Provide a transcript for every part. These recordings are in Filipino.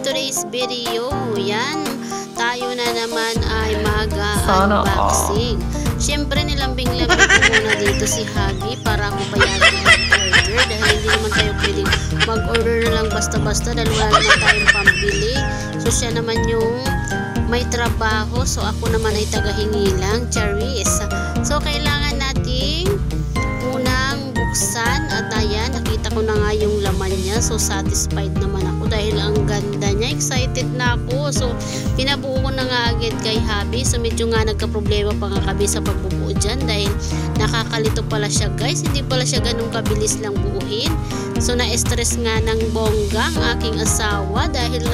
today's video, yan, tayo na naman ay mag-unboxing. Siyempre nilambing-lambing ko muna dito si Huggy para ako payagan mag-order dahil hindi naman tayo pwedeng mag-order na lang basta-basta dahil wala naman tayong pambili. So siya naman yung may trabaho, so ako naman ay tagahingi lang, Charis. So kailangan nating unang buksan at ayan, nakita ko na nga yung laman niya. So satisfied naman ako dahil ang ganda niya, excited na ako. So pinabuo ko na nga agad kay Hubby. So medyo nga nagka-problema pa nga kami sa pagbubuo dyan dahil nakakalito pala siya guys, hindi pala siya ganun kabilis lang buuhin. So na-stress nga ng bongga ang aking asawa dahil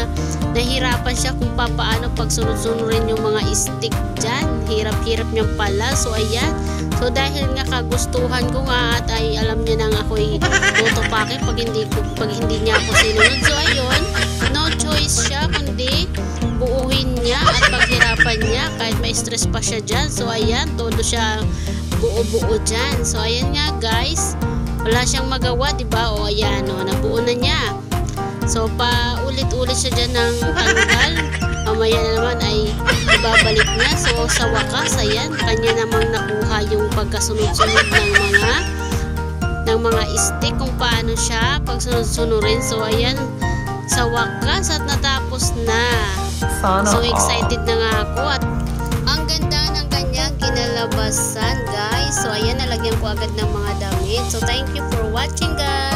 nahirapan siya kung paano pagsunod-sunurin yung mga stick dyan. Hirap-hirap niyang pala. So ayan, so dahil nga kagustuhan ko nga at ay alam niya nang ako'y tutupakin pag hindi niya ako sinunod. So ayun, no choice siya kundi buuhin niya at paghirapan niya kahit may stress pa siya dyan. So ayan, todo siya buo-buo dyan. So ayan nga guys, wala siyang magawa, diba? O ayan, o, nabuo na niya. So paulit-ulit siya dyan ng tanggal. Mamaya na naman ay ibabalik niya. So sa wakas, ayan, kanya namang nakuha yung pagkasunod-sunod ng mga stick kung paano siya pagsunod-sunurin. So ayan, sa wakas at natapos na. So excited na nga ako at ang ganda ng kanyang kinalabasan guys. So ayan, nalagyan ko agad ng mga damit. So thank you for watching guys.